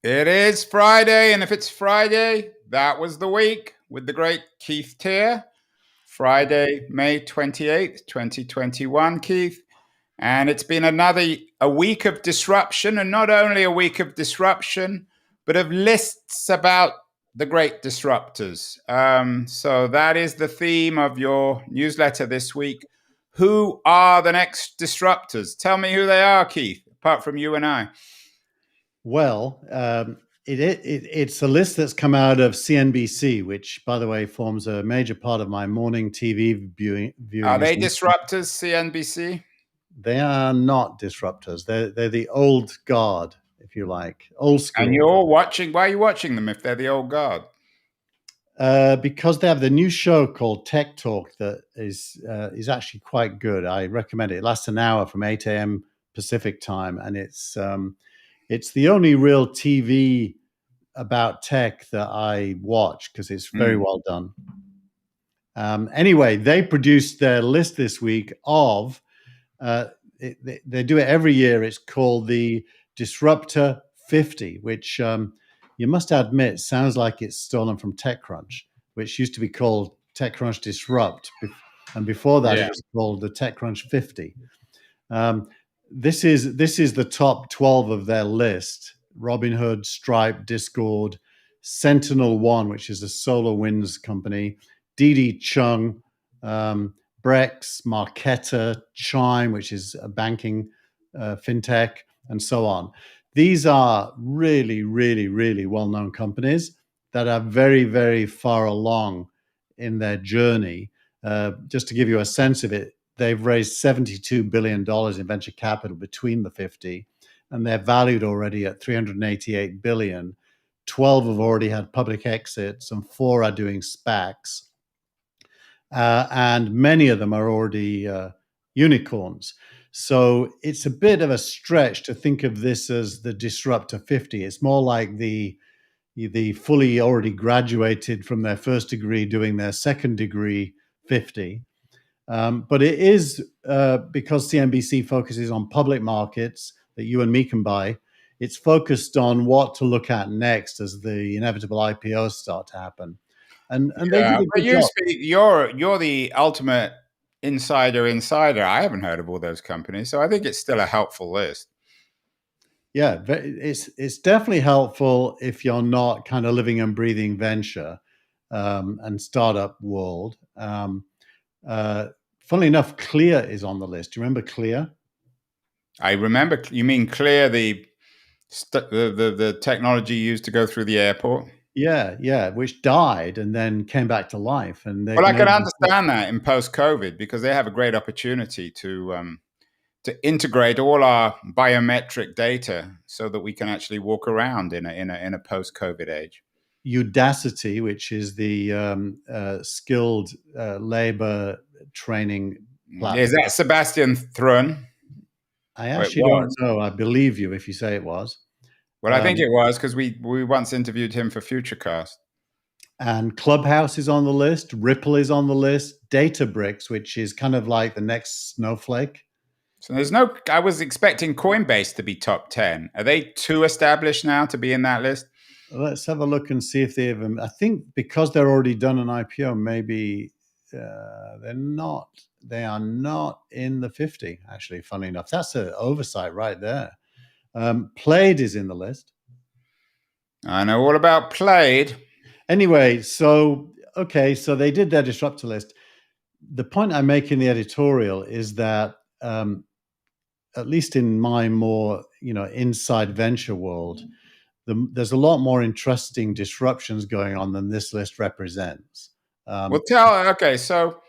It is Friday, and if it's Friday, that was the week with the great Keith Teare. Friday, May 28th, 2021, Keith. And it's been a week of disruption, and not only a week of disruption, but of lists about the great disruptors. So that is the theme of your newsletter this week. Who are the next disruptors? Tell me who they are, Keith, apart from you and I. Well, it's a list that's come out of CNBC, which, by the way, forms a major part of my morning TV viewing. Are they disruptors, CNBC? They are not disruptors. They're the old guard, if you like, old school. And you're watching. Why are you watching them if they're the old guard? Because they have the new show called Tech Talk that is actually quite good. I recommend it. It lasts an hour from 8 a.m. Pacific time, and it's the only real TV about tech that I watch because it's very well done. Anyway, they produced their list this week of, they do it every year. It's called the Disruptor 50, which you must admit sounds like it's stolen from TechCrunch, which used to be called TechCrunch Disrupt. And before that, It was called the TechCrunch 50. This is the top 12 of their list: Robinhood, Stripe, Discord, Sentinel One, which is a SolarWinds company, Didi Chung, Brex, Marqeta, Chime, which is a banking fintech, and so on. These are really, really, really well-known companies that are very, very far along in their journey. Just to give you a sense of it, they've raised $72 billion in venture capital between the 50, and they're valued already at $388 billion. 12 have already had public exits, and 4 are doing SPACs. And many of them are already unicorns. So it's a bit of a stretch to think of this as the Disruptor 50. It's more like the fully already graduated from their first degree doing their second degree 50. But it is because CNBC focuses on public markets that you and me can buy. It's focused on what to look at next as the inevitable IPOs start to happen. And they did a good job. You're the ultimate insider. I haven't heard of all those companies, so I think it's still a helpful list. Yeah, it's definitely helpful if you're not kind of living and breathing venture and startup world. Funnily enough, Clear is on the list. Do you remember Clear? I remember. You mean Clear, the technology used to go through the airport? Yeah, which died and then came back to life. And I can understand that in post-COVID because they have a great opportunity to integrate all our biometric data so that we can actually walk around in a post-COVID age. Udacity, which is the skilled labor training platform. Is that Sebastian Thrun? I actually don't know. I believe you if you say it was. Well, I think it was because we once interviewed him for Futurecast. And Clubhouse is on the list. Ripple is on the list. Databricks, which is kind of like the next Snowflake. So I was expecting Coinbase to be top 10. Are they too established now to be in that list? Let's have a look and see if they even, I think because they're already done an IPO, maybe they're not. They are not in the 50, actually, funnily enough. That's an oversight right there. Plaid is in the list. I know all about Plaid. Anyway, so they did their disruptor list. The point I make in the editorial is that at least in my more inside venture world, there's a lot more interesting disruptions going on than this list represents. So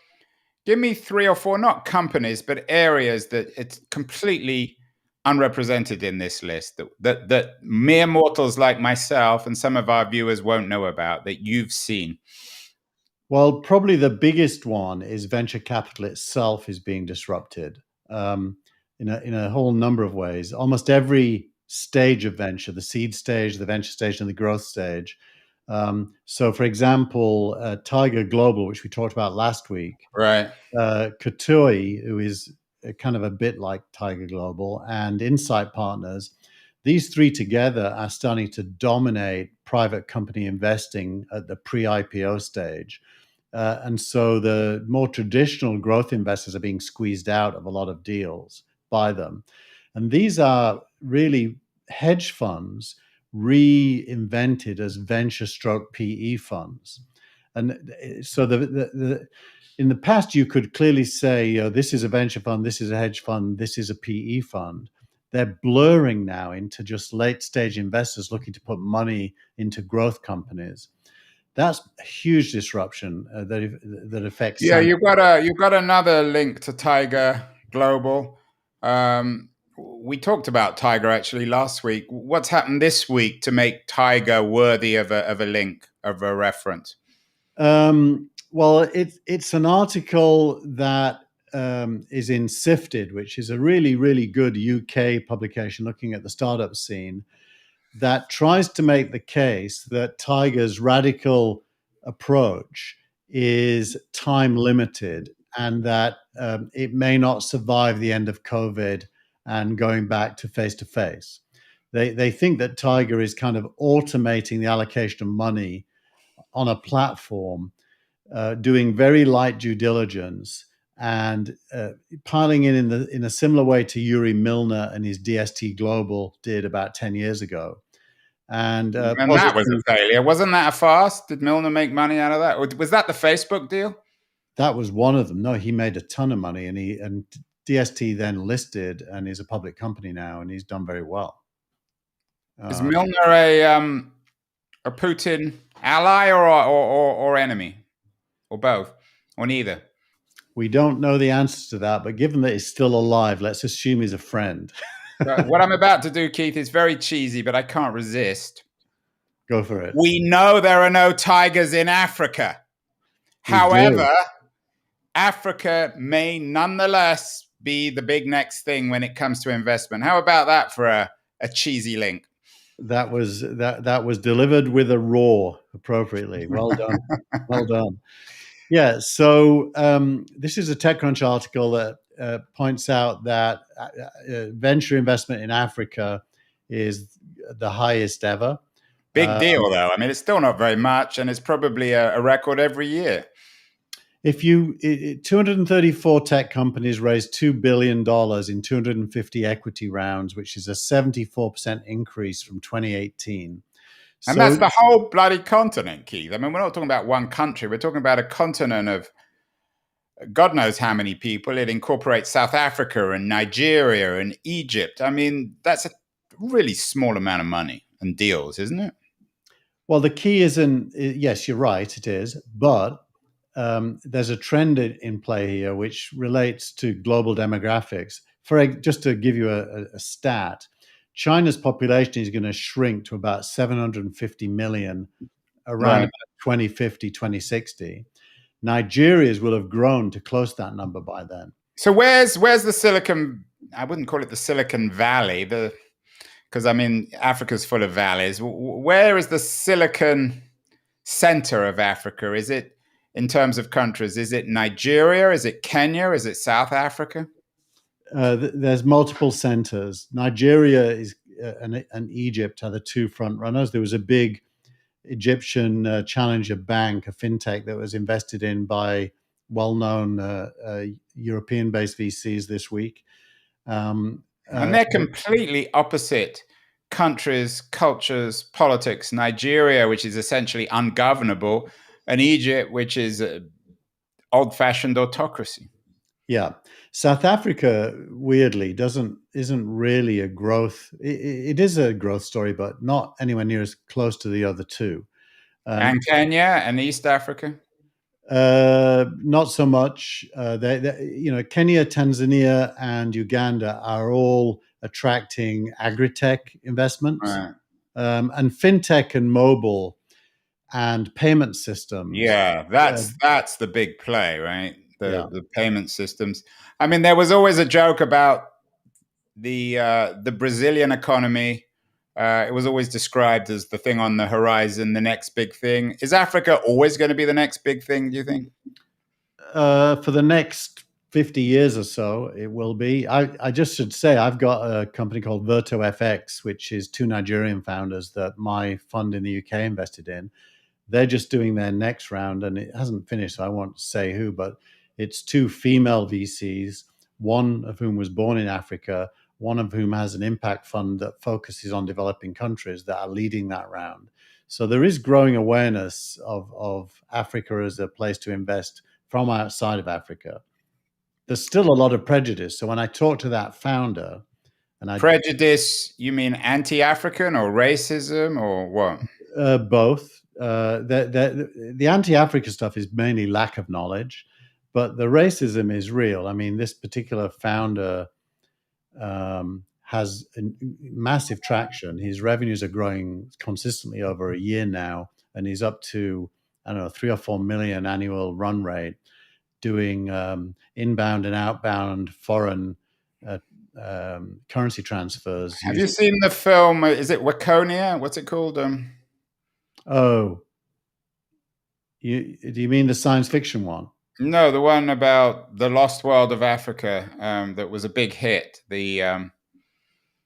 give me 3 or 4, not companies, but areas that it's completely unrepresented in this list that mere mortals like myself and some of our viewers won't know about that you've seen. Well, probably the biggest one is venture capital itself is being disrupted in a whole number of ways. Almost every stage of venture, the seed stage, the venture stage, and the growth stage. So, for example, Tiger Global, which we talked about last week, right? Katoi, who is kind of a bit like Tiger Global, and Insight Partners, These three together are starting to dominate private company investing at the pre-IPO stage. And so the more traditional growth investors are being squeezed out of a lot of deals by them. And these are really hedge funds reinvented as venture stroke PE funds. And so in the past, you could clearly say, this is a venture fund, this is a hedge fund, this is a PE fund. They're blurring now into just late stage investors looking to put money into growth companies. That's a huge disruption that affects. Yeah, you've got another link to Tiger Global. We talked about Tiger actually last week. What's happened this week to make Tiger worthy of a link, of a reference? Well, it's an article that is in Sifted, which is a really, really good UK publication looking at the startup scene, that tries to make the case that Tiger's radical approach is time limited and that it may not survive the end of COVID and going back to face. They think that Tiger is kind of automating the allocation of money on a platform, doing very light due diligence and piling in a similar way to Yuri Milner and his DST Global did about 10 years ago. And that was a failure. Wasn't that a fast? Did Milner make money out of that? Or was that the Facebook deal? That was one of them. No, he made a ton of money, and DST then listed and is a public company now, and he's done very well. Is Milner a Putin ally or enemy, or both, or neither? We don't know the answer to that, but given that he's still alive, let's assume he's a friend. What I'm about to do, Keith, is very cheesy, but I can't resist. Go for it. We know there are no tigers in Africa. However, Africa may nonetheless be the big next thing when it comes to investment. How about that for a cheesy link? That was delivered with a roar appropriately. Well done. Well done. Yeah. So this is a TechCrunch article that points out that venture investment in Africa is the highest ever. Big deal, though. I mean, it's still not very much, and it's probably a record every year. 234 tech companies raised $2 billion in 250 equity rounds, which is a 74% increase from 2018. And that's the whole bloody continent, Keith. I mean, we're not talking about one country. We're talking about a continent of God knows how many people. It incorporates South Africa and Nigeria and Egypt. I mean, that's a really small amount of money and deals, isn't it? Well, the key isn't, yes, you're right, it is. But there's a trend in play here which relates to global demographics. Just to give you a stat, China's population is going to shrink to about 750 million around about 2050, 2060. Nigeria's will have grown to close that number by then. So where's the Silicon? I wouldn't call it the Silicon Valley, because I mean Africa's full of valleys. Where is the Silicon center of Africa? Is it, in terms of countries, is it Nigeria? Is it Kenya? Is it South Africa? There's multiple centers. Nigeria and Egypt are the two front runners. There was a big Egyptian challenger bank, a fintech, that was invested in by well-known European-based VCs this week. And they're completely opposite countries, cultures, politics. Nigeria, which is essentially ungovernable, and Egypt, which is old-fashioned autocracy. Yeah. South Africa, weirdly, isn't really a growth. It is a growth story, but not anywhere near as close to the other two. And Kenya and East Africa? Not so much. Kenya, Tanzania, and Uganda are all attracting agri-tech investments, Right. And fintech and mobile and payment systems. Yeah, that's the big play, right? The payment systems. I mean, there was always a joke about the Brazilian economy. It was always described as the thing on the horizon, the next big thing. Is Africa always going to be the next big thing, do you think? For the next 50 years or so, it will be. I just should say I've got a company called Verto FX, which is two Nigerian founders that my fund in the UK invested in. They're just doing their next round, and it hasn't finished, so I won't say who, but it's two female VCs, one of whom was born in Africa, one of whom has an impact fund that focuses on developing countries that are leading that round. So there is growing awareness of Africa as a place to invest from outside of Africa. There's still a lot of prejudice. So when I talk to that founder, and Prejudice, you mean anti-African or racism or what? both. The anti-Africa stuff is mainly lack of knowledge, but the racism is real. I mean, this particular founder has massive traction. His revenues are growing consistently over a year now, and he's up to, I don't know, 3 or 4 million annual run rate, doing inbound and outbound foreign currency transfers. Have you seen the film? Is it Waconia? What's it called? Oh, do you mean the science fiction one? No, the one about the lost world of Africa that was a big hit.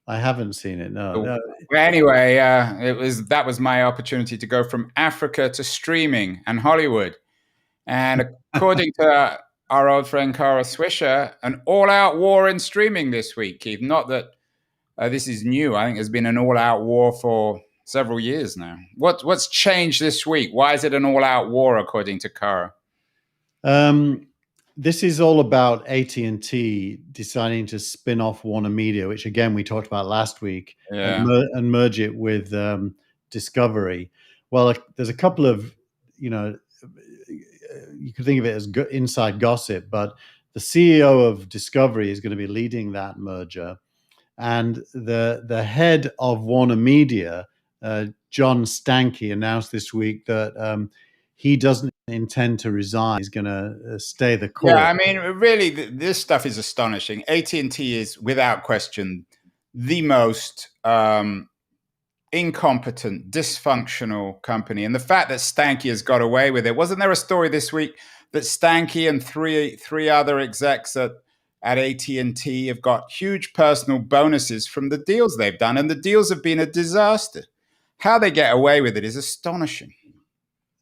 I haven't seen it. No. Anyway, that was my opportunity to go from Africa to streaming and Hollywood. And according to our old friend Cara Swisher, an all-out war in streaming this week, Keith. Not that this is new. I think there's been an all-out war for several years now. What's changed this week? Why is it an all-out war, according to Cara? This is all about AT&T deciding to spin off Warner Media, which again we talked about last week, and merge it with Discovery. Well, there's a couple of, you could think of it as inside gossip, but the CEO of Discovery is going to be leading that merger, and the head of Warner Media, John Stankey, announced this week that he doesn't intend to resign. He's going to stay the course. Yeah, I mean, really, this stuff is astonishing. AT&T is, without question, the most incompetent, dysfunctional company. And the fact that Stankey has got away with it. Wasn't there a story this week that Stankey and three other execs at AT&T have got huge personal bonuses from the deals they've done, and the deals have been a disaster? How they get away with it is astonishing.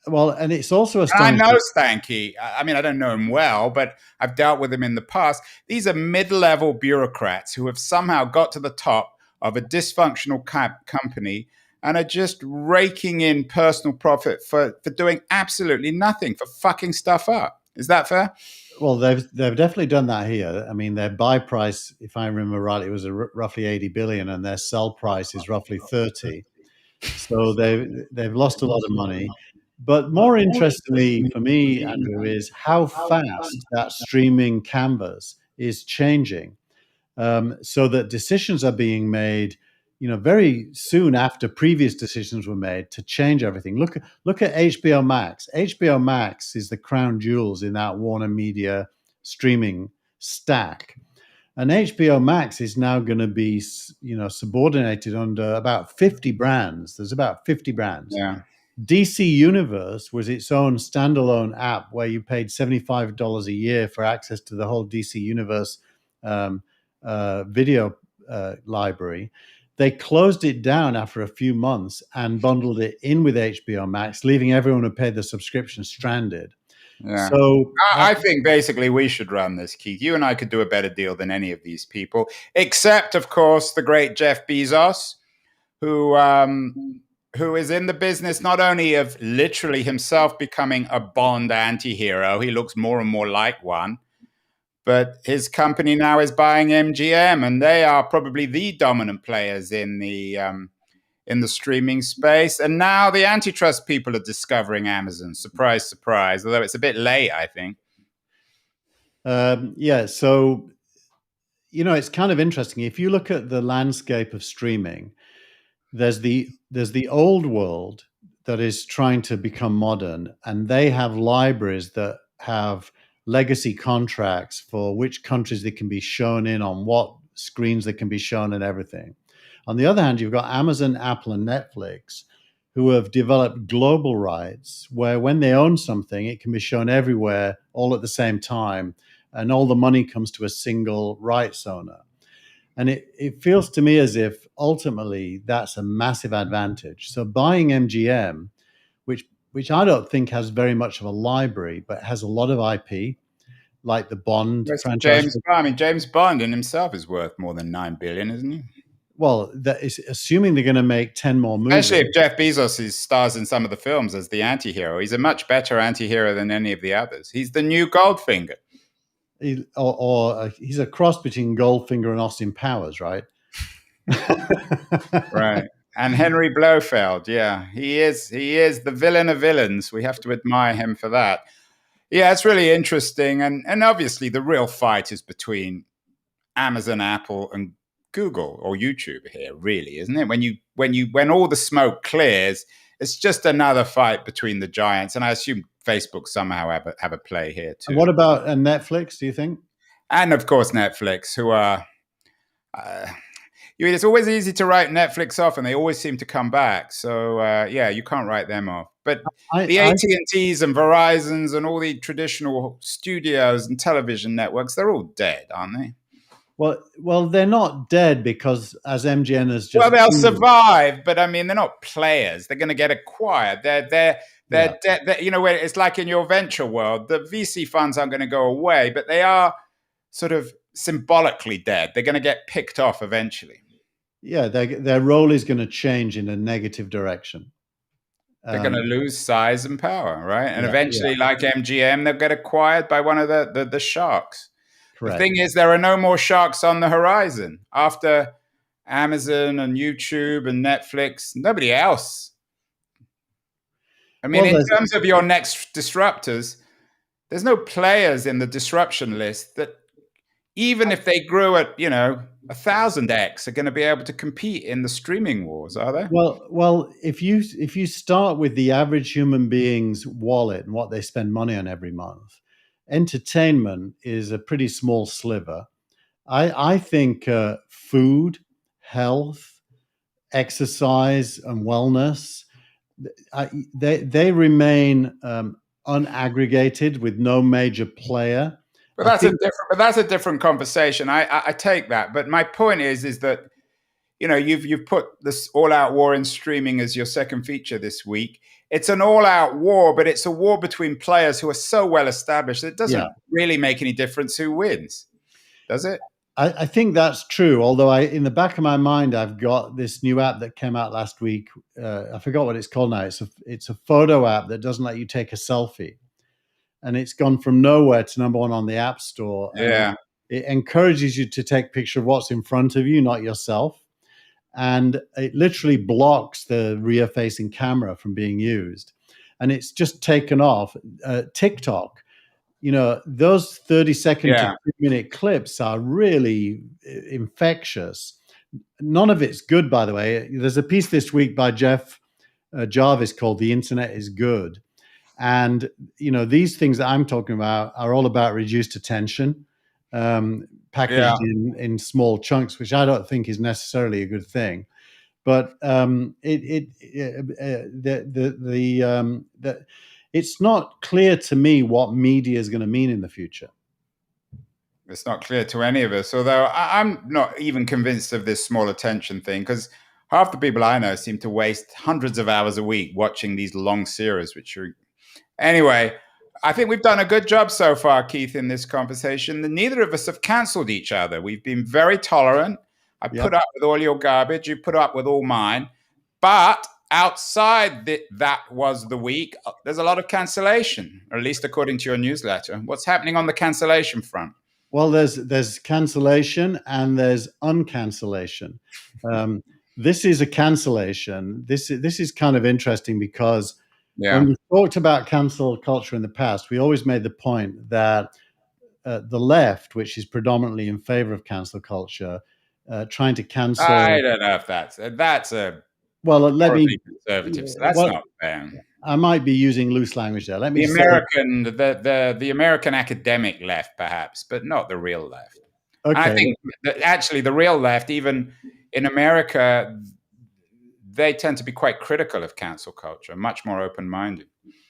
Well, and it's also astonishing. I know Stankey. I mean, I don't know him well, but I've dealt with him in the past. These are mid-level bureaucrats who have somehow got to the top of a dysfunctional company and are just raking in personal profit for doing absolutely nothing, for fucking stuff up. Is that fair? Well, they've definitely done that here. I mean, their buy price, if I remember rightly, was roughly 80 billion, and their sell price is roughly 30. So they've lost a lot of money. But more interestingly for me, Andrew, is how fast that streaming canvas is changing. So that decisions are being made, very soon after previous decisions were made to change everything. Look at HBO Max. HBO Max is the crown jewels in that Warner Media streaming stack. And HBO Max is now going to be, subordinated under about 50 brands. There's about 50 brands. Yeah. DC Universe was its own standalone app where you paid $75 a year for access to the whole DC Universe video library. They closed it down after a few months and bundled it in with HBO Max, leaving everyone who paid the subscription stranded. Yeah. So I think basically we should run this, Keith. You and I could do a better deal than any of these people, except, of course, the great Jeff Bezos, who is in the business not only of literally himself becoming a Bond anti-hero, he looks more and more like one, but his company now is buying MGM, and they are probably the dominant players in the streaming space. And now the antitrust people are discovering Amazon. Surprise, surprise, although it's a bit late, I think. Yeah, so, it's kind of interesting. If you look at the landscape of streaming, there's the old world that is trying to become modern, and they have libraries that have legacy contracts for which countries they can be shown in, on what screens they can be shown, and everything. On the other hand, you've got Amazon, Apple, and Netflix, who have developed global rights where when they own something, it can be shown everywhere all at the same time and all the money comes to a single rights owner. And it feels to me as if ultimately that's a massive advantage. So buying MGM, which I don't think has very much of a library, but has a lot of IP, like the Bond Where's franchise. James Bond? I mean, James Bond in himself is worth more than 9 billion, isn't he? Well, that is assuming they're going to make 10 more movies. Especially if Jeff Bezos stars in some of the films as the anti-hero. He's a much better anti-hero than any of the others. He's the new Goldfinger. He's a cross between Goldfinger and Austin Powers, right? Right. And Henry Blofeld, yeah. He is the villain of villains. We have to admire him for that. Yeah, it's really interesting. And obviously the real fight is between Amazon, Apple, and Google or YouTube here, really, isn't it? When all the smoke clears, it's just another fight between the giants. And I assume Facebook somehow have a play here too. And what about Netflix, do you think? And of course Netflix, who are it's always easy to write Netflix off, and they always seem to come back. So yeah, you can't write them off. But the AT&Ts and Verizons and all the traditional studios and television networks, they're all dead, aren't they? Well, they're not dead because as MGM has just they'll survive, but I mean, they're not players. They're going to get acquired. They're you know, it's like in your venture world, the VC funds aren't going to go away, but they are sort of symbolically dead. They're going to get picked off eventually. Yeah, their role is going to change in a negative direction. They're going to lose size and power, right? And eventually, like MGM, they'll get acquired by one of the sharks. Correct. The thing is, there are no more sharks on the horizon. After Amazon and YouTube and Netflix, nobody else. I mean, in terms of your next disruptors, there's no players in the disruption list that, even if they grew at, 1,000x, are going to be able to compete in the streaming wars, are they? Well, if you start with the average human being's wallet and what they spend money on every month, entertainment is a pretty small sliver. I think food, health, exercise, and wellness, they remain unaggregated with no major player. But that's a different conversation. I take that. But my point is that, you've put this all-out war in streaming as your second feature this week. It's an all-out war, but it's a war between players who are so well established that it doesn't really make any difference who wins, does it? I think that's true. Although in the back of my mind, I've got this new app that came out last week. I forgot what it's called now. It's a photo app that doesn't let you take a selfie. And it's gone from nowhere to number one on the App Store. Yeah. It encourages you to take a picture of what's in front of you, not yourself. And it literally blocks the rear-facing camera from being used. And it's just taken off. TikTok, those 30-second to 2-minute clips are really infectious. None of it's good, by the way. There's a piece this week by Jeff Jarvis called "The Internet is Good." And, these things that I'm talking about are all about reduced attention, packaged in small chunks, which I don't think is necessarily a good thing. But it's not clear to me what media is going to mean in the future. It's not clear to any of us, although I'm not even convinced of this small attention thing, because half the people I know seem to waste hundreds of hours a week watching these long series, which are... Anyway, I think we've done a good job so far, Keith, in this conversation. Neither of us have cancelled each other. We've been very tolerant. I put up with all your garbage. You put up with all mine. But outside that was the week, there's a lot of cancellation, or at least according to your newsletter. What's happening on the cancellation front? Well, there's cancellation and there's uncancellation. This is a cancellation. This is kind of interesting because when we talked about cancel culture in the past, we always made the point that the left, which is predominantly in favor of cancel culture, trying to cancel... I don't know if that's a... Well, let me... conservative. So that's not fair. I might be using loose language there. Let me the American academic left, perhaps, but not the real left. Okay. I think that actually the real left, even in America, they tend to be quite critical of cancel culture, much more open-minded.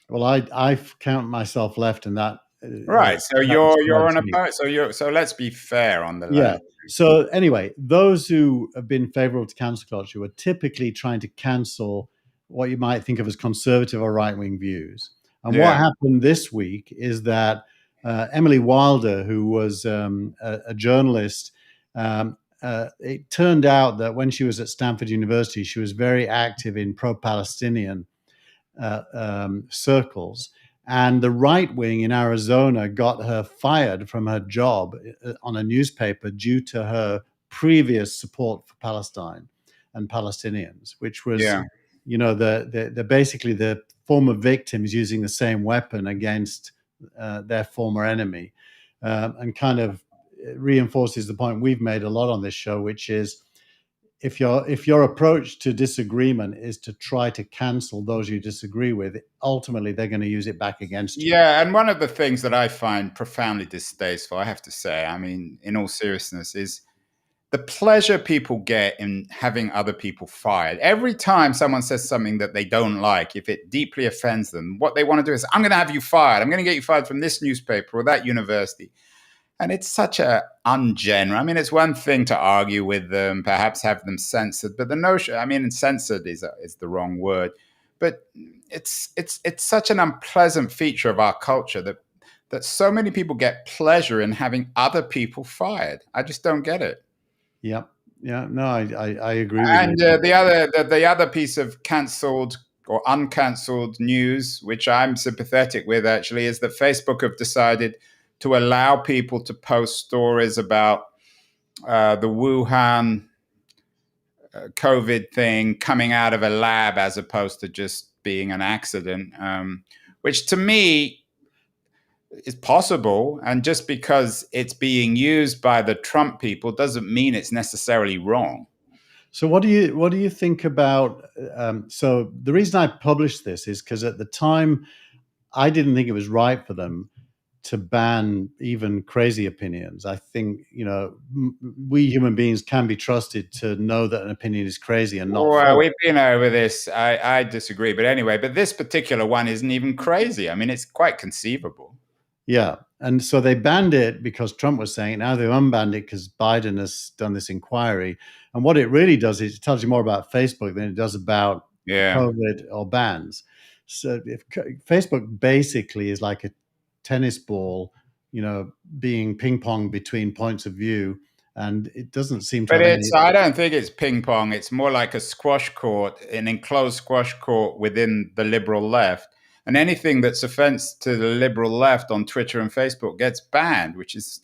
Well, I count myself left in that Right. So that was you're quite on a sweet. boat. So let's be fair on the Yeah. language. So anyway, those who have been favorable to cancel culture were typically trying to cancel what you might think of as conservative or right wing views. And what Yeah. happened this week is that Emily Wilder, who was a journalist, it turned out that when she was at Stanford University, she was very active in pro Palestinian circles. And the right wing in Arizona got her fired from her job on a newspaper due to her previous support for Palestine and Palestinians, which was, Yeah. the basically the former victims using the same weapon against their former enemy, and kind of reinforces the point we've made a lot on this show, which is if your approach to disagreement is to try to cancel those you disagree with, ultimately they're going to use it back against you. Yeah, and one of the things that I find profoundly distasteful, I have to say, I mean, in all seriousness, is the pleasure people get in having other people fired. Every time someone says something that they don't like, if it deeply offends them, what they want to do is, I'm going to have you fired. I'm going to get you fired from this newspaper or that university. And it's such a ungenerous. I mean, it's one thing to argue with them, perhaps have them censored, but the notion, I mean, censored is the wrong word, but it's such an unpleasant feature of our culture that so many people get pleasure in having other people fired. I just don't get it. Yeah, yeah, no, I agree with you. And the other piece of cancelled or uncancelled news, which I'm sympathetic with, actually, is that Facebook have decided to allow people to post stories about the Wuhan COVID thing coming out of a lab as opposed to just being an accident, which to me is possible. And just because it's being used by the Trump people doesn't mean it's necessarily wrong. So what do you think about? So the reason I published this is because at the time I didn't think it was right for them to ban even crazy opinions. I think we human beings can be trusted to know that an opinion is crazy and not Well, follow. we've been over this. I disagree. But anyway, but this particular one isn't even crazy. I mean, it's quite conceivable. Yeah. And so they banned it because Trump was saying it. Now they've unbanned it because Biden has done this inquiry. And what it really does is it tells you more about Facebook than it does about Yeah. COVID or bans. So if Facebook basically is like a tennis ball, being ping pong between points of view, and it doesn't seem to But have any. I don't think it's ping pong. It's more like a squash court, an enclosed squash court within the liberal left. And anything that's offense to the liberal left on Twitter and Facebook gets banned, which is,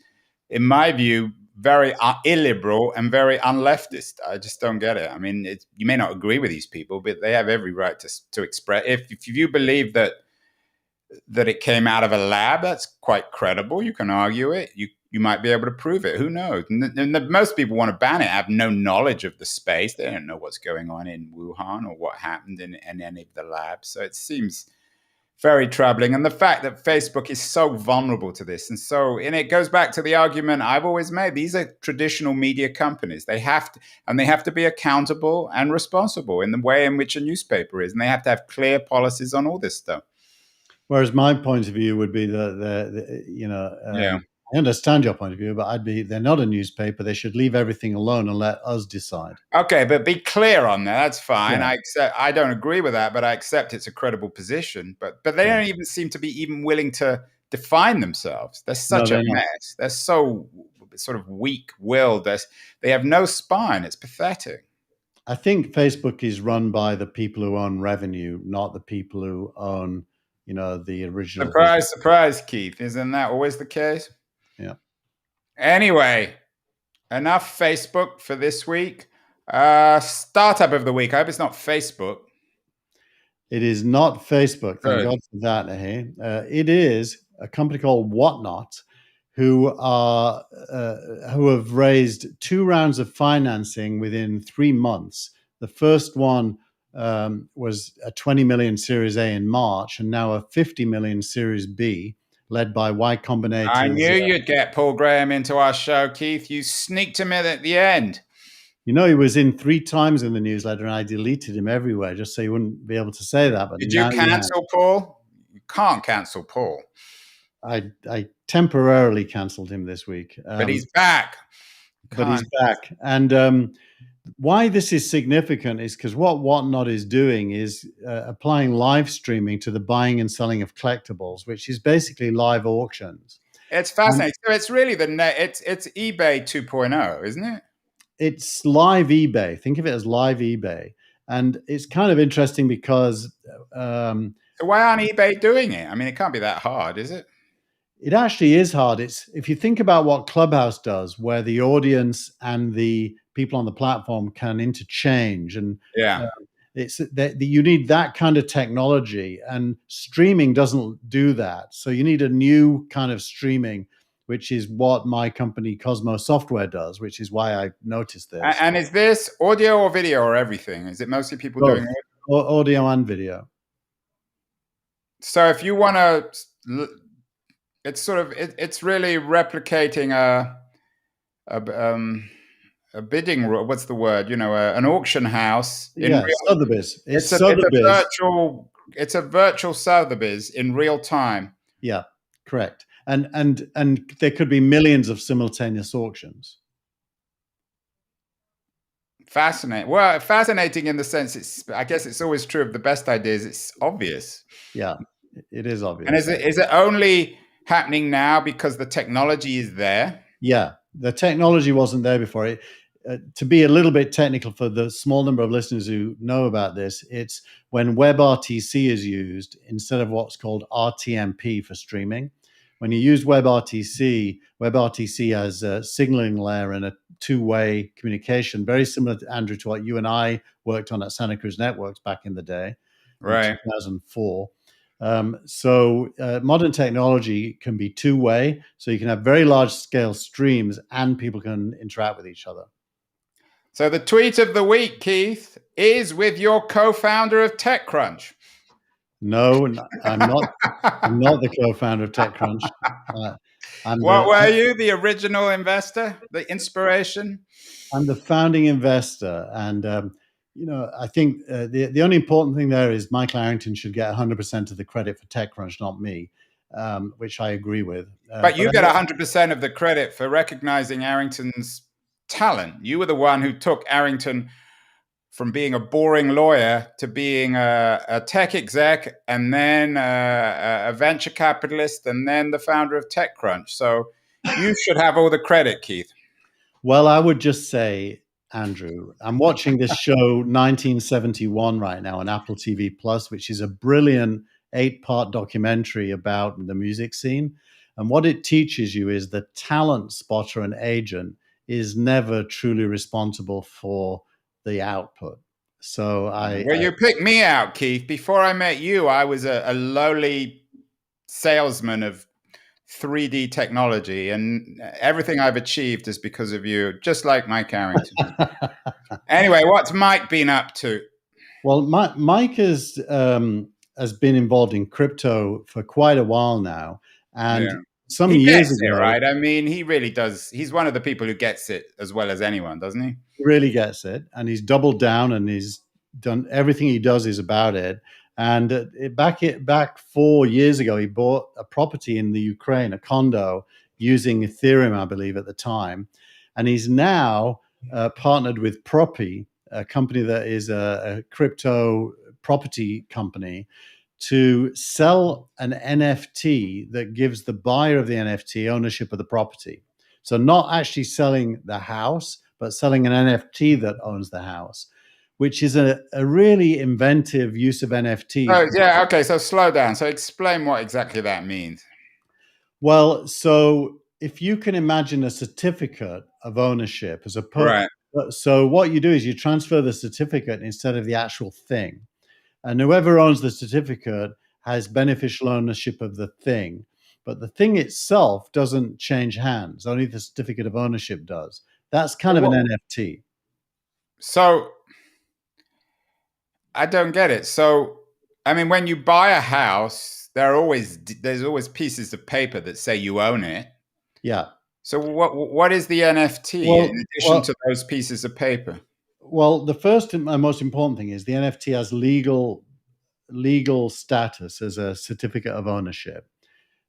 in my view, very illiberal and very unleftist. I just don't get it. I mean, you may not agree with these people, but they have every right to express. If you believe that it came out of a lab, that's quite credible. You can argue it. You might be able to prove it. Who knows? And most people want to ban it have no knowledge of the space. They don't know what's going on in Wuhan or what happened in any of the labs. So it seems very troubling. And the fact that Facebook is so vulnerable to this, and it goes back to the argument I've always made. These are traditional media companies. They have to be accountable and responsible in the way in which a newspaper is, and they have to have clear policies on all this stuff. Whereas my point of view would be Yeah. I understand your point of view, but they're not a newspaper. They should leave everything alone and let us decide. Okay, but be clear on that. That's fine. Yeah, I don't agree with that, but I accept it's a credible position. But they yeah. don't even seem to be even willing to define themselves. They're No, such a they're not. mess. They're so sort of weak-willed. They have no spine. It's pathetic. I think Facebook is run by the people who own revenue, not the people who own, the original vision. Surprise, surprise, Keith. Isn't that always the case? Yeah. Anyway, enough Facebook for this week. Startup of the week. I hope it's not Facebook. It is not Facebook. Thank Good. God for that. It is a company called Whatnot, who have raised 2 rounds of financing within 3 months. The first one was a 20 million Series A in March, and now a 50 million Series B, led by Y Combinator's. I knew you'd get Paul Graham into our show, Keith. You sneaked him in at the end. He was in 3 times in the newsletter, and I deleted him everywhere just so you wouldn't be able to say that. But Did you cancel Paul? You can't cancel Paul. I temporarily cancelled him this week, But he's back. but he's Can't. back. And why this is significant is because what Whatnot is doing is applying live streaming to the buying and selling of collectibles, which is basically live auctions. It's And fascinating. So it's really it's eBay 2.0, isn't it? it's live eBay. Think of it as live eBay. And it's kind of interesting because So why aren't eBay doing it? I mean, it can't be that hard, is it? it actually is hard. It's if you think about what Clubhouse does, where the audience and the people on the platform can interchange, and Yeah. it's that you need that kind of technology, and streaming doesn't do that. So you need a new kind of streaming, which is what my company Cosmo Software does, which is why I noticed this. And is this audio or video or everything? Is it mostly people Both doing it? audio and video. So if you want to, it's sort of it's really replicating a bidding. What's the word? An auction house in Yeah, real. Sotheby's. It's a Sotheby's. virtual Sotheby's in real time. Yeah, correct. And there could be millions of simultaneous auctions. Fascinating. Well, fascinating in the sense I guess it's always true of the best ideas. It's obvious. Yeah, it is obvious. And is it only happening now because the technology is there? Yeah, the technology wasn't there before. To be a little bit technical for the small number of listeners who know about this, it's when WebRTC is used instead of what's called RTMP for streaming. When you use WebRTC has a signaling layer and a two-way communication, very similar, to Andrew, to what you and I worked on at Santa Cruz Networks back in the day, right? In 2004. So modern technology can be two-way, so you can have very large-scale streams and people can interact with each other. So the tweet of the week, Keith, is with your co-founder of TechCrunch. No, I'm not. I'm not the co-founder of TechCrunch. What were you? The original investor, the inspiration? I'm the founding investor, and I think the only important thing there is Michael Arrington should get 100% of the credit for TechCrunch, not me, which I agree with. But you get 100% of the credit for recognizing Arrington's talent. You were the one who took Arrington from being a boring lawyer to being a tech exec, and then a venture capitalist, and then the founder of TechCrunch. So you should have all the credit, Keith. Well, I would just say, Andrew, I'm watching this show 1971 right now on Apple TV Plus, which is a brilliant 8-part documentary about the music scene. And what it teaches you is the talent spotter and agent is never truly responsible for the output. So you picked me out, Keith. Before I met you, I was a lowly salesman of 3D technology, and everything I've achieved is because of you, just like Mike Arrington. Anyway, what's Mike been up to? Well, Mike has been involved in crypto for quite a while now, and some years ago, right? I mean, he really does. He's one of the people who gets it as well as anyone, doesn't he? He really gets it, and he's doubled down, and he's done everything he does is about it. And back 4 years ago, he bought a property in the Ukraine, a condo, using Ethereum, I believe, at the time. And he's now partnered with Propy, a company that is a crypto property company, to sell an NFT that gives the buyer of the NFT ownership of the property. So not actually selling the house, but selling an NFT that owns the house, which is a really inventive use of NFTs. Oh, yeah. Okay. So slow down. So explain what exactly that means. Well, so if you can imagine a certificate of ownership as Right. So what you do is you transfer the certificate instead of the actual thing. And whoever owns the certificate has beneficial ownership of the thing. But the thing itself doesn't change hands. Only the certificate of ownership does. That's kind of an NFT. So I don't get it. So, I mean, when you buy a house, there's always pieces of paper that say you own it. Yeah. So what is the NFT in addition to those pieces of paper? Well, the first and most important thing is the NFT has legal status as a certificate of ownership.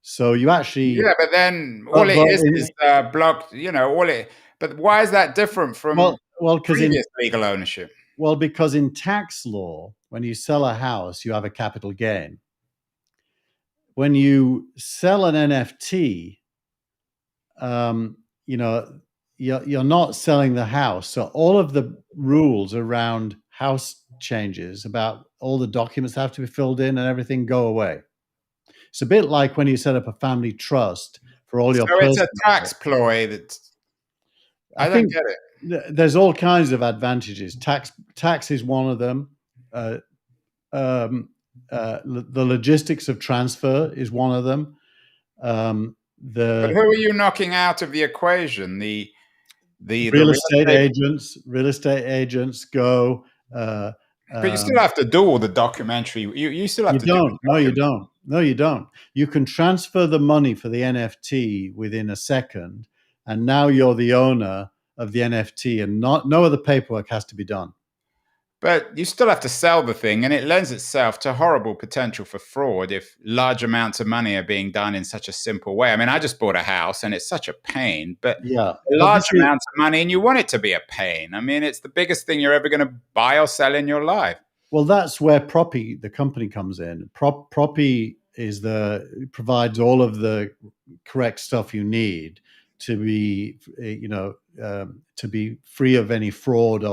So you actually, Yeah, but then all but, it but is blocked. All it. But why is that different from well, because previous legal ownership? because in tax law, when you sell a house, you have a capital gain. When you sell an NFT, you know, you're not selling the house. So all of the rules around house changes, about all the documents that have to be filled in and everything, go away. It's a bit like when you set up a family trust for all your So it's a personal. tax ploy that I I don't think get it. there's all kinds of advantages. Tax is one of them. Uh, the logistics of transfer is one of them. But The who are you knocking out of the equation? The real real estate estate. agents go. Uh, But you still um, have to do all the documentary. You still have you to do the don't. No, you document. don't. No, you don't. You can transfer the money for the NFT within a second, and now you're the owner of the NFT, and no other paperwork has to be done. But you still have to sell the thing, and it lends itself to horrible potential for fraud if large amounts of money are being done in such a simple way. I mean, I just bought a house, and it's such a pain, but Yeah, but large amounts of money, and you want it to be a pain. I mean, it's the biggest thing you're ever going to buy or sell in your life. well, that's where Proppy, the company, comes in. Proppy provides all of the correct stuff you need to be, to be free of any fraud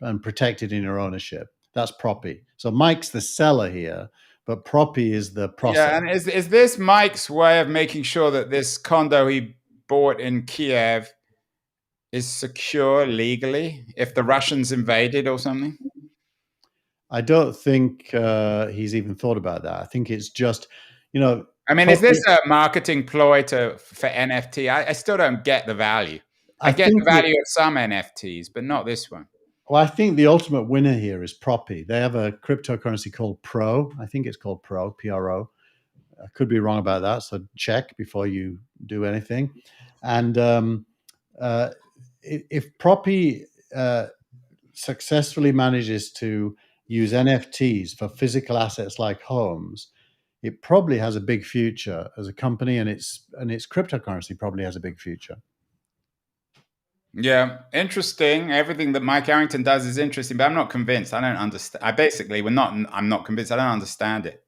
and protected in your ownership. That's Proppy. So Mike's the seller here, but Proppy is the Yeah, process. and is this Mike's way of making sure that this condo he bought in Kiev is secure legally if the Russians invaded or something? I don't think he's even thought about that. I think it's just, you know, I mean, is Proppy. this a marketing ploy for NFT? I still don't get the value. I I get think the value of some NFTs, but not this one. Well, I think the ultimate winner here is Proppy. They have a cryptocurrency called Pro. I think it's called Pro, PRO. I could be wrong about that, so check before you do anything. And uh, if Proppy successfully manages to use NFTs for physical assets like homes, it probably has a big future as a company, and its cryptocurrency probably has a big future. Yeah, interesting. Everything that Mike Arrington does is interesting, but I'm not convinced. I don't understand. I'm not convinced. I don't understand it.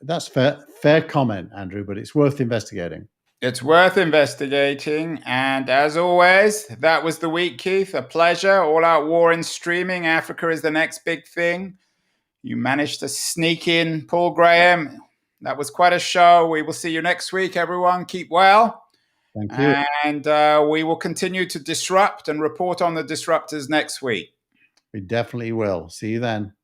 That's fair comment, Andrew, but it's worth investigating. It's worth investigating. And as always, that was the week, Keith. A pleasure. All Out War in streaming. Africa is the next big thing. You managed to sneak in Paul Graham. That was quite a show. We will see you next week, everyone. Keep well. Thank you. And we will continue to disrupt and report on the disruptors next week. We definitely will. See you then.